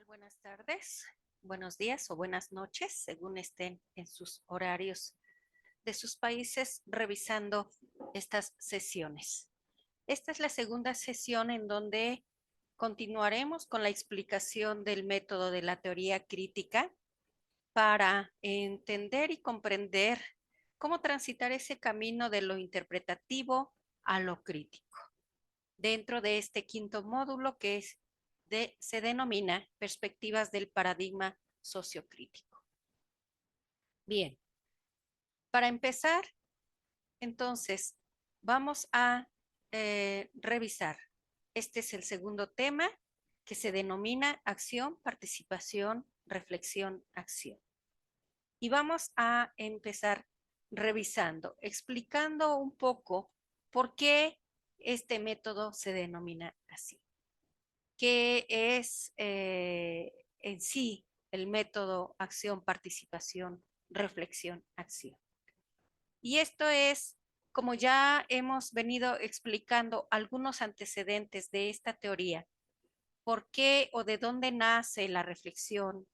tal? Buenas tardes, buenos días o buenas noches, según estén en sus horarios de sus países revisando estas sesiones. Esta es la segunda sesión en donde continuaremos con la explicación del método de la teoría crítica para entender y comprender cómo transitar ese camino de lo interpretativo a lo crítico. Dentro de este quinto módulo se denomina perspectivas del paradigma sociocrítico. Bien, para empezar, entonces, vamos a revisar. Este es el segundo tema que se denomina acción, participación, reflexión, acción. Y vamos a empezar revisando, explicando un poco por qué este método se denomina así. ¿Qué es en sí el método acción, participación, reflexión, acción? Y esto es, como ya hemos venido explicando algunos antecedentes de esta teoría, por qué o de dónde nace la reflexión,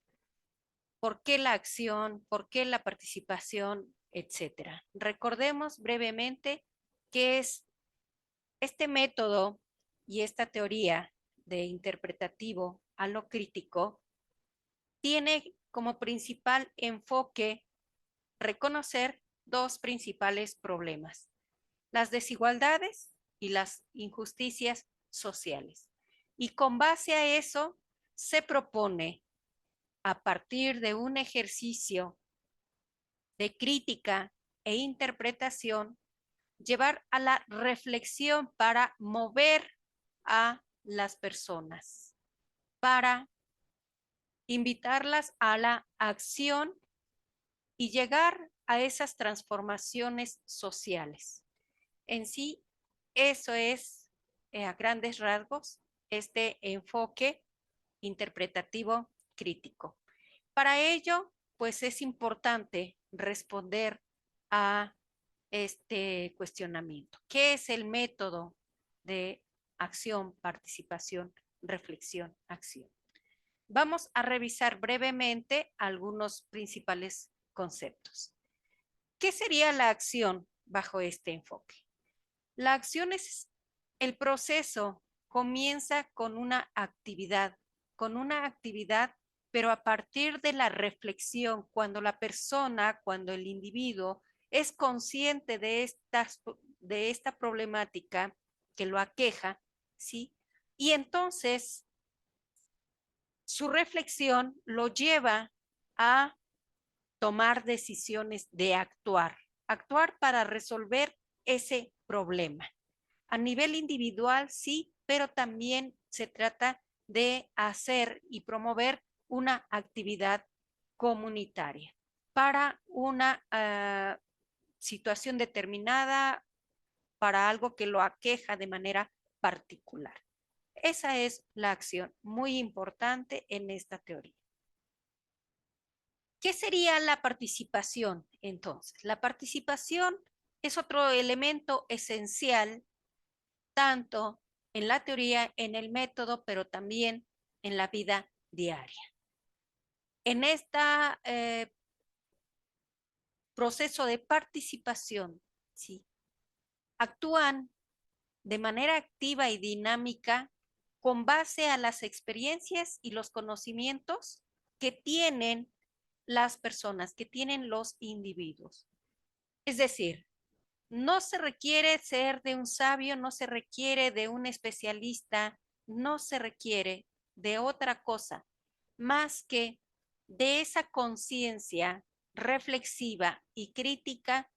por qué la acción, por qué la participación, etcétera. Recordemos brevemente qué es este método y esta teoría de interpretativo a lo crítico tiene como principal enfoque reconocer dos principales problemas: las desigualdades y las injusticias sociales. Y con base a eso se propone, a partir de un ejercicio de crítica e interpretación, llevar a la reflexión para mover a las personas, para invitarlas a la acción y llegar a esas transformaciones sociales. En sí, eso es, a grandes rasgos, este enfoque interpretativo crítico. Para ello, pues es importante responder a este cuestionamiento. ¿Qué es el método de acción, participación, reflexión, acción? Vamos a revisar brevemente algunos principales conceptos. ¿Qué sería la acción bajo este enfoque? La acción es el proceso, comienza con una actividad, pero a partir de la reflexión, cuando la persona, cuando el individuo es consciente de esta problemática que lo aqueja, ¿sí? Y entonces su reflexión lo lleva a tomar decisiones de actuar para resolver ese problema. A nivel individual, sí, pero también se trata de hacer y promover una actividad comunitaria para una situación determinada, para algo que lo aqueja de manera particular. Esa es la acción muy importante en esta teoría. ¿Qué sería la participación entonces? La participación es otro elemento esencial tanto en la teoría, en el método, pero también en la vida diaria. En este proceso de participación, ¿sí?, actúan de manera activa y dinámica con base a las experiencias y los conocimientos que tienen las personas, que tienen los individuos. Es decir, no se requiere ser de un sabio, no se requiere de un especialista, no se requiere de otra cosa más que de esa conciencia reflexiva y crítica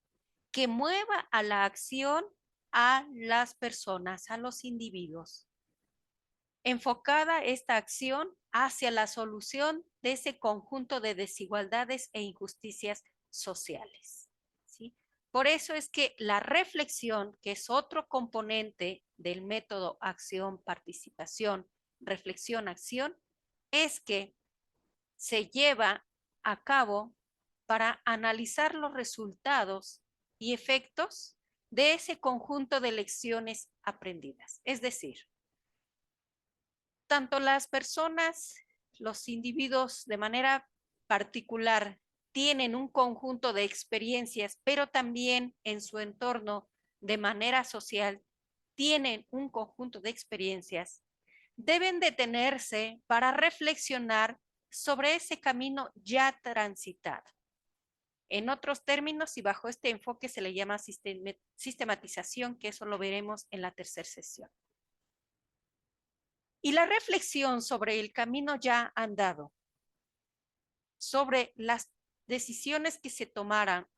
que mueva a la acción a las personas, a los individuos. Enfocada esta acción hacia la solución de ese conjunto de desigualdades e injusticias sociales, ¿sí? Por eso es que la reflexión, que es otro componente del método acción, participación, reflexión, acción, es que se lleva a cabo para analizar los resultados y efectos de ese conjunto de lecciones aprendidas. Es decir, tanto las personas, los individuos de manera particular tienen un conjunto de experiencias, pero también en su entorno de manera social tienen un conjunto de experiencias, deben detenerse para reflexionar sobre ese camino ya transitado. En otros términos, y bajo este enfoque se le llama sistematización, que eso lo veremos en la tercera sesión. Y la reflexión sobre el camino ya andado, sobre las decisiones que se tomaron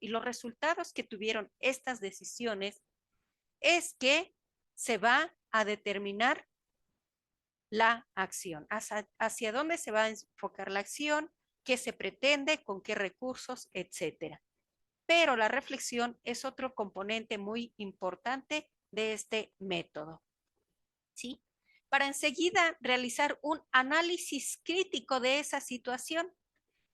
y los resultados que tuvieron estas decisiones, es que se va a determinar la acción, hacia dónde se va a enfocar la acción, qué se pretende, con qué recursos, etcétera. Pero la reflexión es otro componente muy importante de este método, ¿sí? Para enseguida realizar un análisis crítico de esa situación.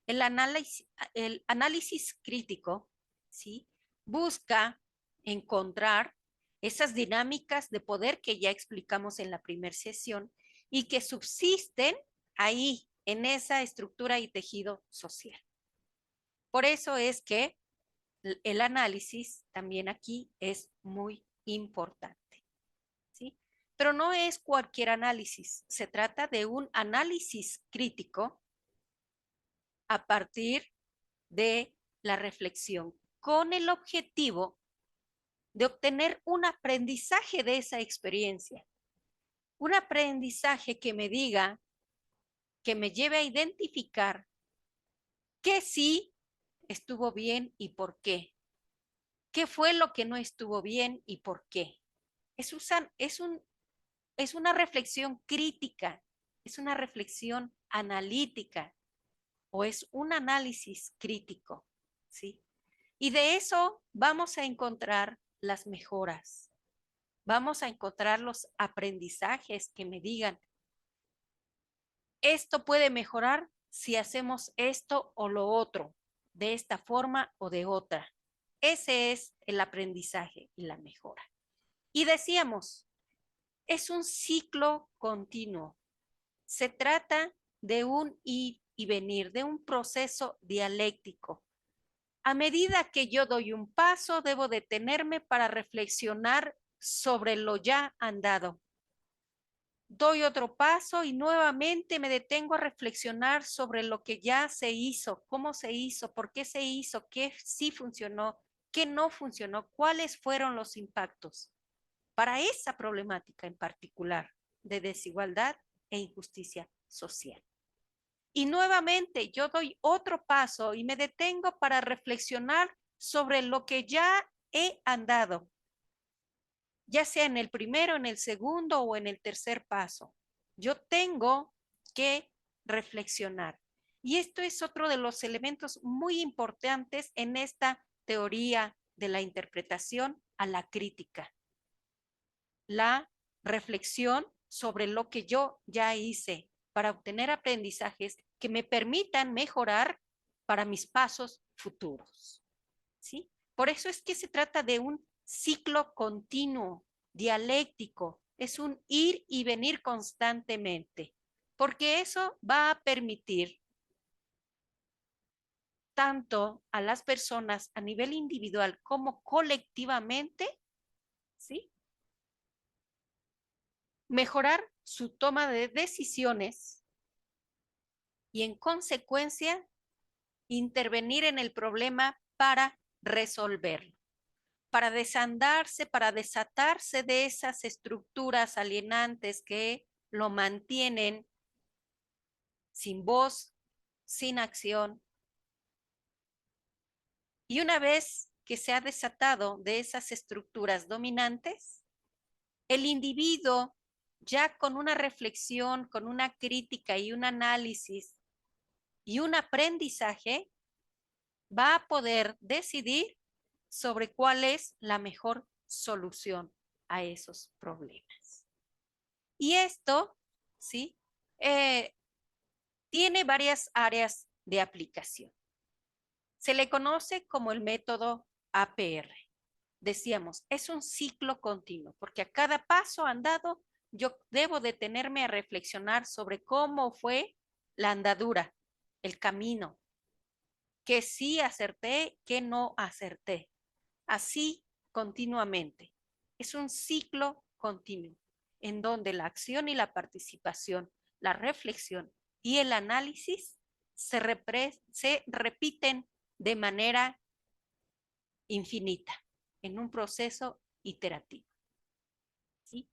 El análisis crítico, ¿sí? Busca encontrar esas dinámicas de poder que ya explicamos en la primera sesión y que subsisten ahí en esa estructura y tejido social. Por eso es que el análisis también aquí es muy importante, ¿sí? Pero no es cualquier análisis, se trata de un análisis crítico a partir de la reflexión, con el objetivo de obtener un aprendizaje de esa experiencia, un aprendizaje que me diga, que me lleve a identificar qué sí estuvo bien y por qué, qué fue lo que no estuvo bien y por qué. Es una reflexión crítica, es una reflexión analítica o es un análisis crítico, ¿sí? Y de eso vamos a encontrar las mejoras. Vamos a encontrar los aprendizajes que me digan, esto puede mejorar si hacemos esto o lo otro, de esta forma o de otra. Ese es el aprendizaje y la mejora. Y decíamos, es un ciclo continuo. Se trata de un ir y venir, de un proceso dialéctico. A medida que yo doy un paso, debo detenerme para reflexionar sobre lo ya andado. Doy otro paso y nuevamente me detengo a reflexionar sobre lo que ya se hizo, cómo se hizo, por qué se hizo, qué sí funcionó, qué no funcionó, cuáles fueron los impactos para esa problemática en particular de desigualdad e injusticia social. Y nuevamente yo doy otro paso y me detengo para reflexionar sobre lo que ya he andado, ya sea en el primero, en el segundo o en el tercer paso. Yo tengo que reflexionar. Y esto es otro de los elementos muy importantes en esta teoría de la interpretación a la crítica. La reflexión sobre lo que yo ya hice para obtener aprendizajes que me permitan mejorar para mis pasos futuros, ¿sí? Por eso es que se trata de un ciclo continuo, dialéctico, es un ir y venir constantemente, porque eso va a permitir tanto a las personas a nivel individual como colectivamente, ¿sí? Mejorar su toma de decisiones y en consecuencia intervenir en el problema para resolverlo, para desandarse, para desatarse de esas estructuras alienantes que lo mantienen sin voz, sin acción. Y una vez que se ha desatado de esas estructuras dominantes, el individuo ya con una reflexión, con una crítica y un análisis y un aprendizaje, va a poder decidir sobre cuál es la mejor solución a esos problemas. Y esto, ¿sí? Tiene varias áreas de aplicación. Se le conoce como el método APR. Decíamos, es un ciclo continuo, porque a cada paso andado yo debo detenerme a reflexionar sobre cómo fue la andadura, el camino, que sí acerté, que no acerté. Así continuamente. Es un ciclo continuo en donde la acción y la participación, la reflexión y el análisis se repiten de manera infinita en un proceso iterativo. ¿Sí?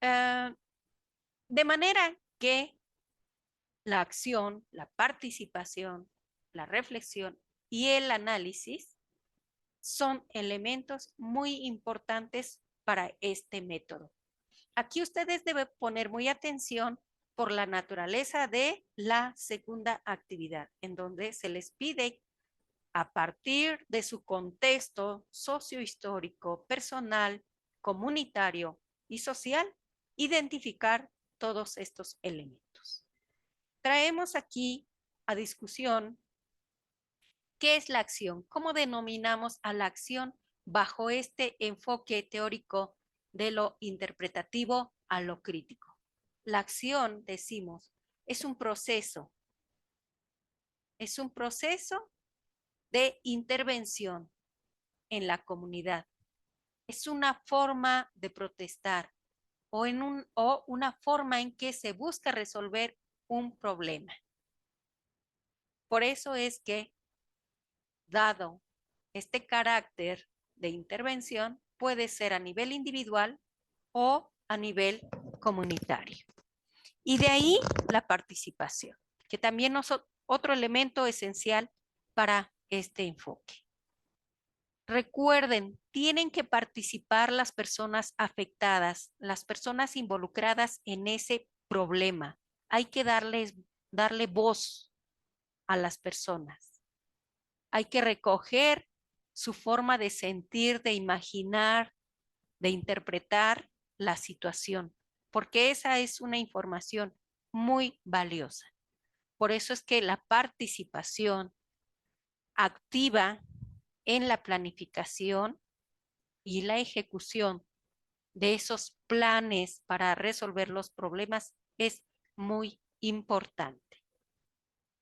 De manera que la acción, la participación, la reflexión y el análisis son elementos muy importantes para este método. Aquí ustedes deben poner muy atención por la naturaleza de la segunda actividad, en donde se les pide a partir de su contexto sociohistórico, personal, comunitario y social, identificar todos estos elementos. Traemos aquí a discusión qué es la acción, cómo denominamos a la acción bajo este enfoque teórico de lo interpretativo a lo crítico. La acción, decimos, es un proceso de intervención en la comunidad. Es una forma de protestar o una forma en que se busca resolver un problema. Por eso es que, dado este carácter de intervención, puede ser a nivel individual o a nivel comunitario. Y de ahí la participación, que también es otro elemento esencial para este enfoque. Recuerden, tienen que participar las personas afectadas, las personas involucradas en ese problema. Hay que darle voz a las personas. Hay que recoger su forma de sentir, de imaginar, de interpretar la situación, porque esa es una información muy valiosa. Por eso es que la participación activa en la planificación y la ejecución de esos planes para resolver los problemas es muy importante.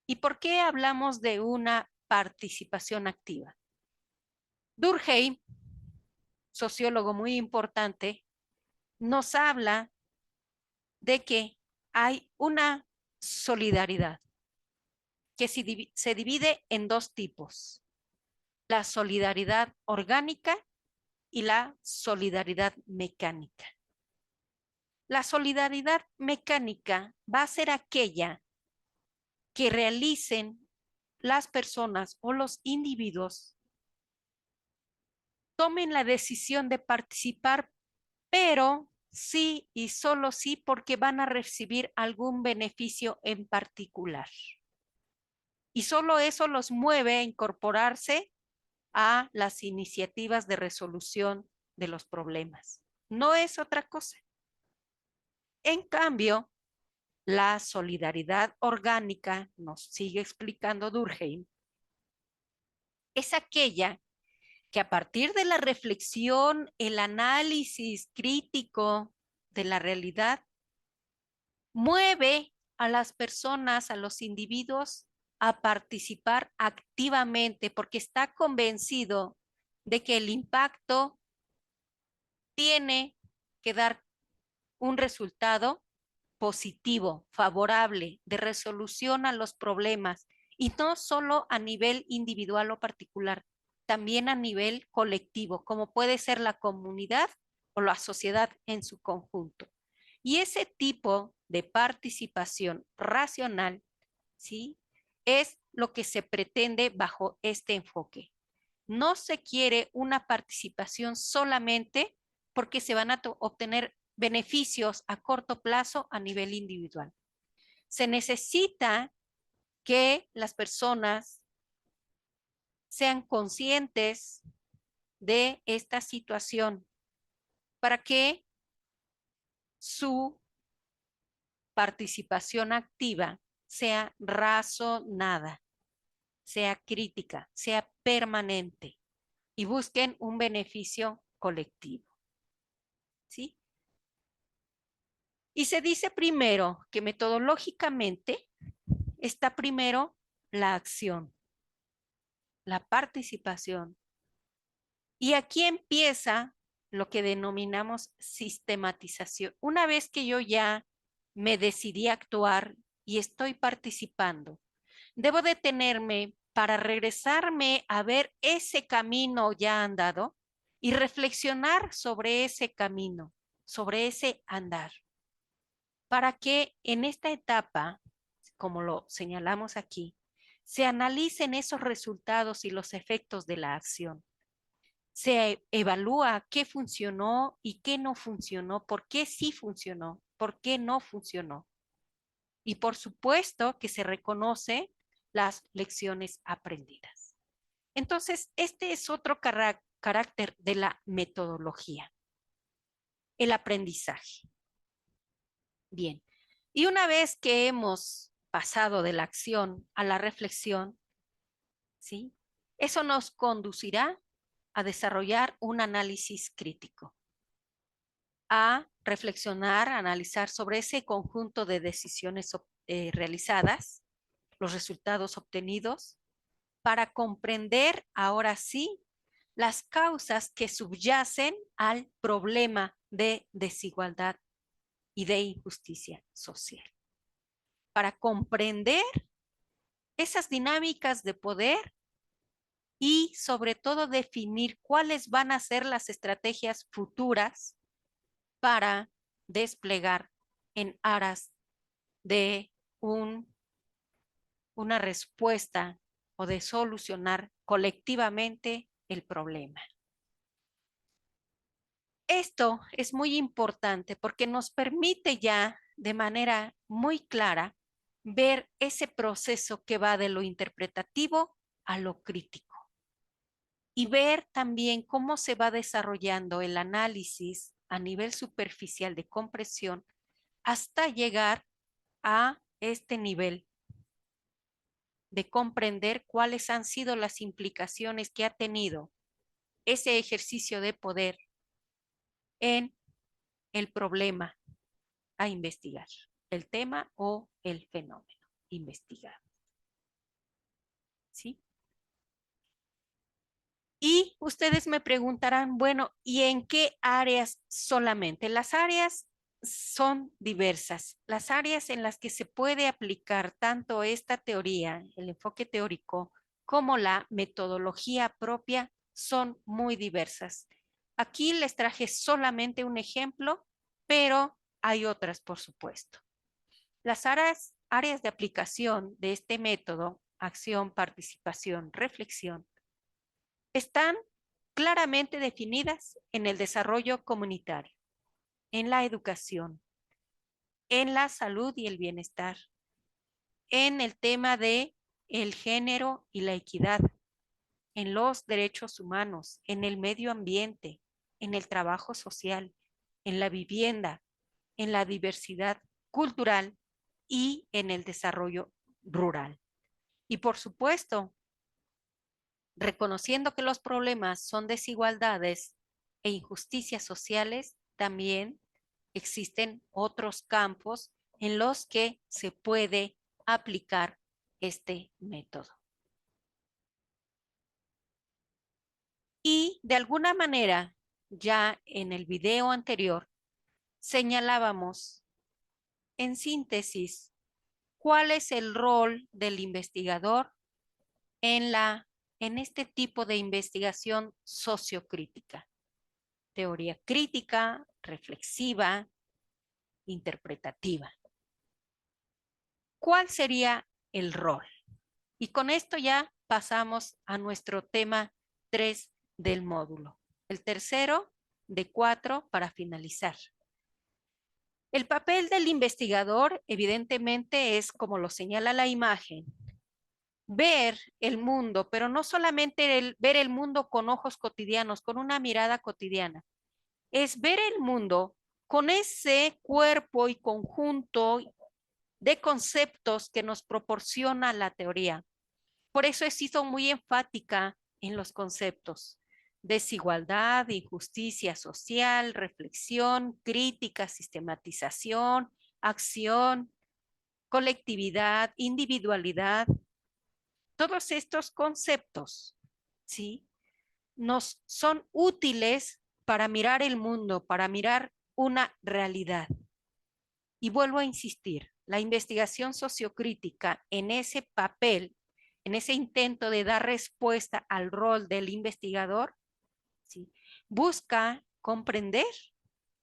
¿Y por qué hablamos de una participación activa? Durkheim, sociólogo muy importante, nos habla de que hay una solidaridad que se divide en dos tipos: la solidaridad orgánica y la solidaridad mecánica. La solidaridad mecánica va a ser aquella que realicen las personas o los individuos, tomen la decisión de participar, pero sí y solo sí porque van a recibir algún beneficio en particular. Y solo eso los mueve a incorporarse a las iniciativas de resolución de los problemas. No es otra cosa. En cambio, la solidaridad orgánica, nos sigue explicando Durkheim, es aquella que a partir de la reflexión, el análisis crítico de la realidad, mueve a las personas, a los individuos, a participar activamente porque está convencido de que el impacto tiene que dar un resultado positivo, favorable, de resolución a los problemas, y no solo a nivel individual o particular, también a nivel colectivo, como puede ser la comunidad o la sociedad en su conjunto. Y ese tipo de participación racional, ¿sí?, es lo que se pretende bajo este enfoque. No se quiere una participación solamente porque se van a obtener beneficios a corto plazo a nivel individual. Se necesita que las personas sean conscientes de esta situación para que su participación activa sea razonada, sea crítica, sea permanente y busquen un beneficio colectivo. ¿Sí? Y se dice primero que metodológicamente está primero la acción, la participación. Y aquí empieza lo que denominamos sistematización. Una vez que yo ya me decidí a actuar y estoy participando, debo detenerme para regresarme a ver ese camino ya andado y reflexionar sobre ese camino, sobre ese andar, para que en esta etapa, como lo señalamos aquí, se analicen esos resultados y los efectos de la acción. Se evalúa qué funcionó y qué no funcionó, por qué sí funcionó, por qué no funcionó. Y por supuesto que se reconoce las lecciones aprendidas. Entonces, este es otro carácter de la metodología, el aprendizaje. Bien, y una vez que hemos pasado de la acción a la reflexión, ¿sí? Eso nos conducirá a desarrollar un análisis crítico, a reflexionar, a analizar sobre ese conjunto de decisiones realizadas, los resultados obtenidos, para comprender ahora sí las causas que subyacen al problema de desigualdad y de injusticia social. Para comprender esas dinámicas de poder y sobre todo definir cuáles van a ser las estrategias futuras para desplegar en aras de una respuesta o de solucionar colectivamente el problema. Esto es muy importante porque nos permite ya de manera muy clara ver ese proceso que va de lo interpretativo a lo crítico y ver también cómo se va desarrollando el análisis a nivel superficial de comprensión hasta llegar a este nivel de comprender cuáles han sido las implicaciones que ha tenido ese ejercicio de poder en el problema a investigar, el tema o el fenómeno investigado. ¿Sí? Y ustedes me preguntarán, bueno, ¿y en qué áreas solamente? Las áreas son diversas. Las áreas en las que se puede aplicar tanto esta teoría, el enfoque teórico, como la metodología propia son muy diversas. Aquí les traje solamente un ejemplo, pero hay otras, por supuesto. Las áreas de aplicación de este método, acción, participación, reflexión, están claramente definidas en el desarrollo comunitario, en la educación, en la salud y el bienestar, en el tema de el género y la equidad, en los derechos humanos, en el medio ambiente, en el trabajo social, en la vivienda, en la diversidad cultural y en el desarrollo rural. Y por supuesto, reconociendo que los problemas son desigualdades e injusticias sociales, también existen otros campos en los que se puede aplicar este método. Y de alguna manera, ya en el video anterior, señalábamos en síntesis cuál es el rol del investigador en este tipo de investigación sociocrítica. Teoría crítica, reflexiva, interpretativa. ¿Cuál sería el rol? Y con esto ya pasamos a nuestro tema 3 del módulo. El tercero de 4 para finalizar. El papel del investigador, evidentemente, es, como lo señala la imagen, ver el mundo, pero no solamente ver el mundo con ojos cotidianos, con una mirada cotidiana, es ver el mundo con ese cuerpo y conjunto de conceptos que nos proporciona la teoría. Por eso he sido muy enfática en los conceptos. desigualdad, injusticia social, reflexión, crítica, sistematización, acción, colectividad, individualidad. Todos estos conceptos, ¿sí?, nos son útiles para mirar el mundo, para mirar una realidad. Y vuelvo a insistir, la investigación sociocrítica en ese papel, en ese intento de dar respuesta al rol del investigador, ¿sí?, busca comprender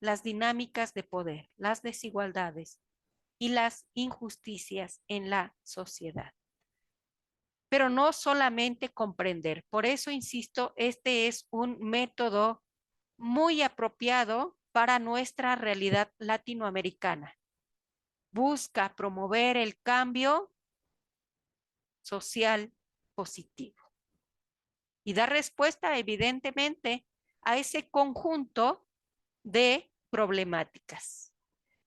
las dinámicas de poder, las desigualdades y las injusticias en la sociedad. Pero no solamente comprender. Por eso, insisto, este es un método muy apropiado para nuestra realidad latinoamericana. Busca promover el cambio social positivo y dar respuesta, evidentemente, a ese conjunto de problemáticas.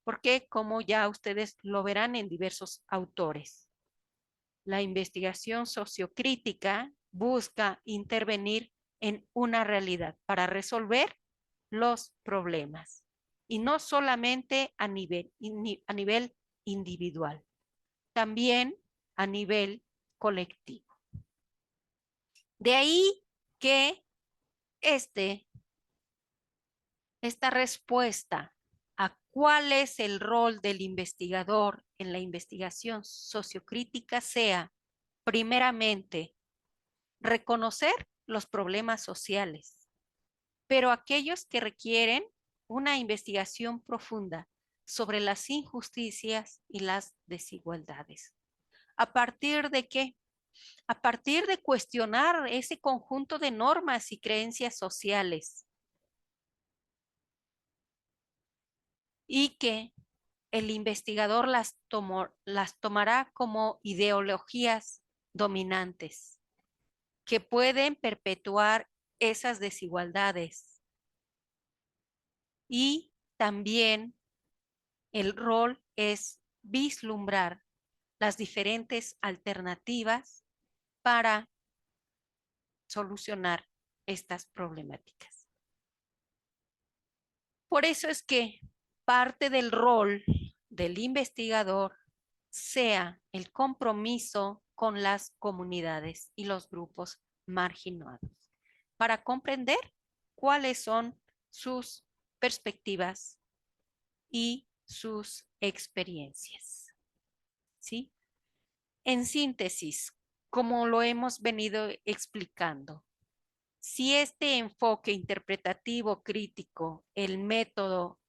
Porque, como ya ustedes lo verán en diversos autores, la investigación sociocrítica busca intervenir en una realidad para resolver los problemas y no solamente a nivel individual, también a nivel colectivo. De ahí que esta respuesta a cuál es el rol del investigador en la investigación sociocrítica sea, primeramente, reconocer los problemas sociales, pero aquellos que requieren una investigación profunda sobre las injusticias y las desigualdades. ¿A partir de qué? A partir de cuestionar ese conjunto de normas y creencias sociales y que el investigador las tomará como ideologías dominantes que pueden perpetuar esas desigualdades. Y también el rol es vislumbrar las diferentes alternativas para solucionar estas problemáticas. Por eso es que parte del rol del investigador sea el compromiso con las comunidades y los grupos marginados para comprender cuáles son sus perspectivas y sus experiencias. ¿Sí? En síntesis, como lo hemos venido explicando, si este enfoque interpretativo crítico, el método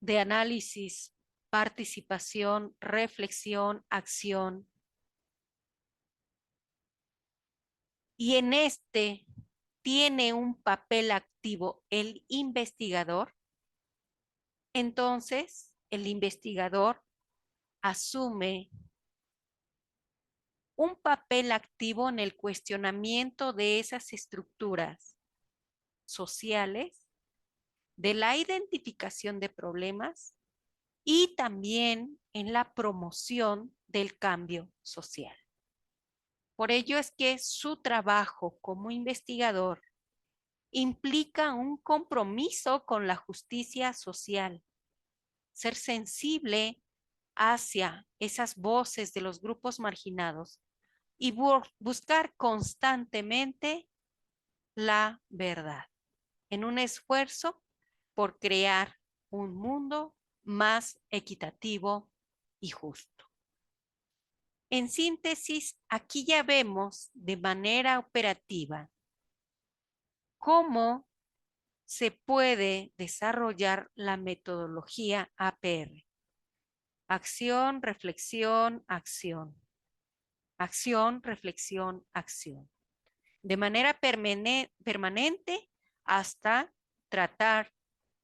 de análisis, participación, reflexión, acción, y en este tiene un papel activo el investigador, entonces el investigador asume un papel activo en el cuestionamiento de esas estructuras sociales, de la identificación de problemas y también en la promoción del cambio social. Por ello es que su trabajo como investigador implica un compromiso con la justicia social, ser sensible hacia esas voces de los grupos marginados y buscar constantemente la verdad en un esfuerzo por crear un mundo más equitativo y justo. En síntesis, aquí ya vemos de manera operativa cómo se puede desarrollar la metodología APR. Acción, reflexión, acción. Acción, reflexión, acción. De manera permanente hasta tratar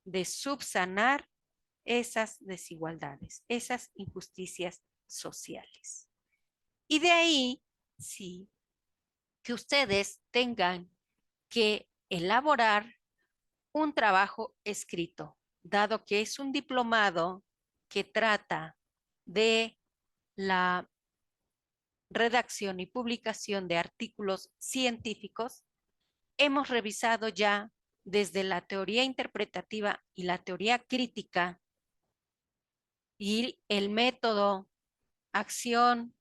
de subsanar esas desigualdades, esas injusticias sociales. Y de ahí, sí, que ustedes tengan que elaborar un trabajo escrito, dado que es un diplomado que trata de la redacción y publicación de artículos científicos. hemos revisado ya desde la teoría interpretativa y la teoría crítica y el método, acción,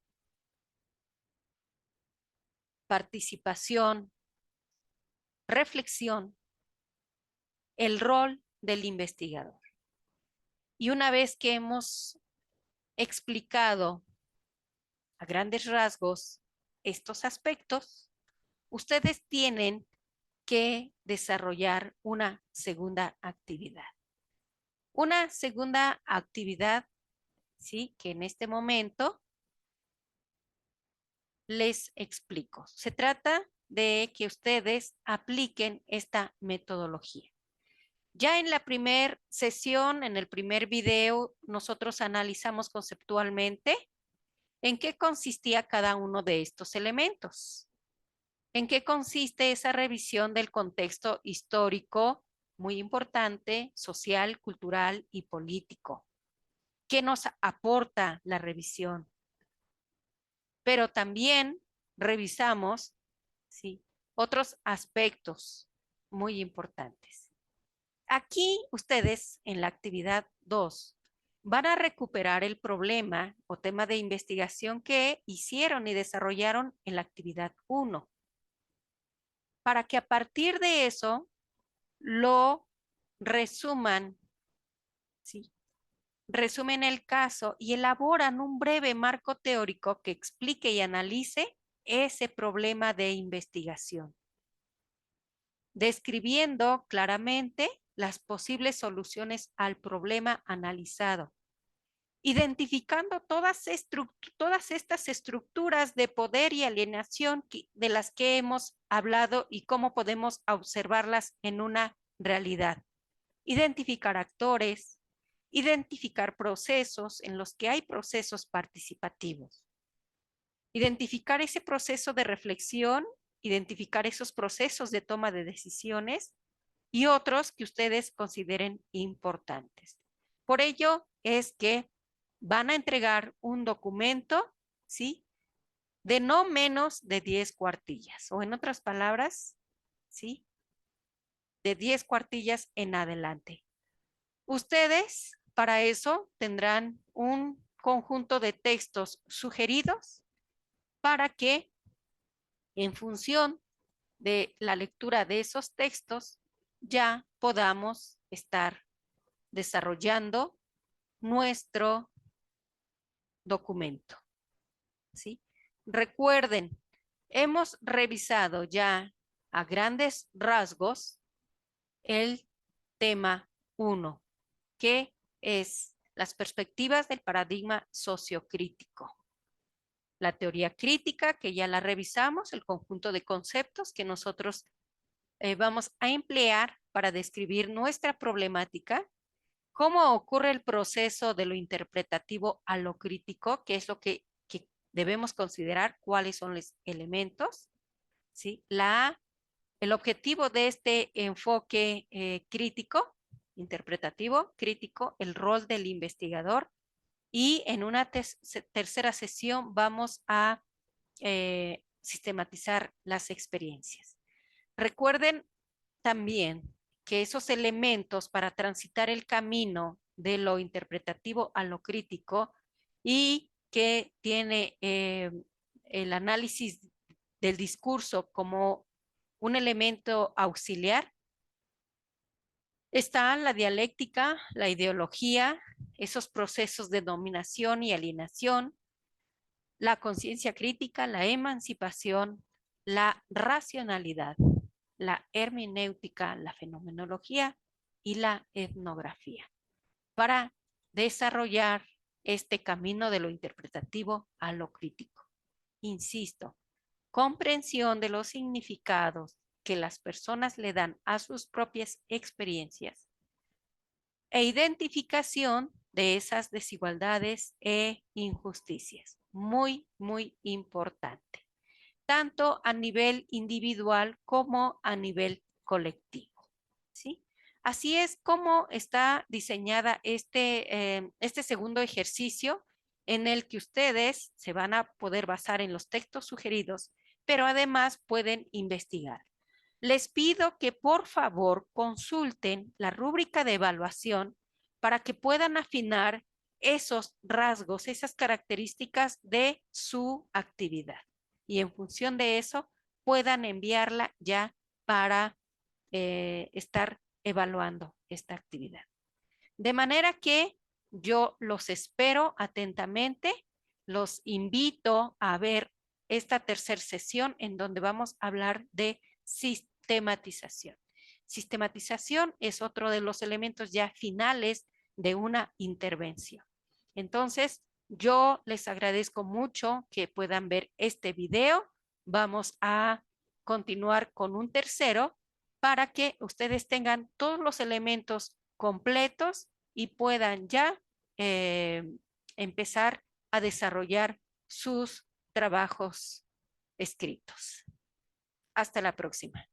participación, reflexión, el rol del investigador. Y una vez que hemos explicado a grandes rasgos estos aspectos, ustedes tienen que desarrollar una segunda actividad. Una segunda actividad, ¿sí? Que en este momento les explico. Se trata de que ustedes apliquen esta metodología. Ya en la primera sesión, en el primer video, nosotros analizamos conceptualmente en qué consistía cada uno de estos elementos. ¿En qué consiste esa revisión del contexto histórico, muy importante, social, cultural y político? ¿Qué nos aporta la revisión? Pero también revisamos, ¿sí?, otros aspectos muy importantes. Aquí ustedes en la actividad 2 van a recuperar el problema o tema de investigación que hicieron y desarrollaron en la actividad 1, para que a partir de eso lo resuman, ¿sí? Resumen el caso y elaboran un breve marco teórico que explique y analice ese problema de investigación, describiendo claramente las posibles soluciones al problema analizado, identificando todas estas estructuras de poder y alienación de las que hemos hablado y cómo podemos observarlas en una realidad. Identificar actores, identificar procesos en los que hay procesos participativos. Identificar ese proceso de reflexión, identificar esos procesos de toma de decisiones y otros que ustedes consideren importantes. Por ello es que van a entregar un documento, ¿sí?, de no menos de 10 cuartillas, o en otras palabras, ¿sí?, de 10 cuartillas en adelante. Ustedes para eso tendrán un conjunto de textos sugeridos para que en función de la lectura de esos textos ya podamos estar desarrollando nuestro documento, ¿sí? Recuerden, hemos revisado ya a grandes rasgos el tema 1, que es las perspectivas del paradigma sociocrítico. La teoría crítica, que ya la revisamos, el conjunto de conceptos que nosotros vamos a emplear para describir nuestra problemática, cómo ocurre el proceso de lo interpretativo a lo crítico, que es lo que debemos considerar, cuáles son los elementos, ¿sí? El objetivo de este enfoque crítico, interpretativo, crítico, el rol del investigador, y en una tercera sesión vamos a sistematizar las experiencias. Recuerden también que esos elementos para transitar el camino de lo interpretativo a lo crítico y que tiene el análisis del discurso como un elemento auxiliar, está la dialéctica, la ideología, esos procesos de dominación y alienación, la conciencia crítica, la emancipación, la racionalidad, la hermenéutica, la fenomenología y la etnografía, para desarrollar este camino de lo interpretativo a lo crítico. Insisto, comprensión de los significados que las personas le dan a sus propias experiencias e identificación de esas desigualdades e injusticias. Muy, muy importante, tanto a nivel individual como a nivel colectivo, ¿sí? Así es como está diseñada este segundo ejercicio, en el que ustedes se van a poder basar en los textos sugeridos, pero además pueden investigar. Les pido que por favor consulten la rúbrica de evaluación para que puedan afinar esos rasgos, esas características de su actividad. Y en función de eso, puedan enviarla ya para estar evaluando esta actividad. De manera que yo los espero atentamente, los invito a ver esta tercera sesión en donde vamos a hablar de sistematización. Sistematización es otro de los elementos ya finales de una intervención. Entonces, yo les agradezco mucho que puedan ver este video. Vamos a continuar con un tercero para que ustedes tengan todos los elementos completos y puedan ya empezar a desarrollar sus trabajos escritos. Hasta la próxima.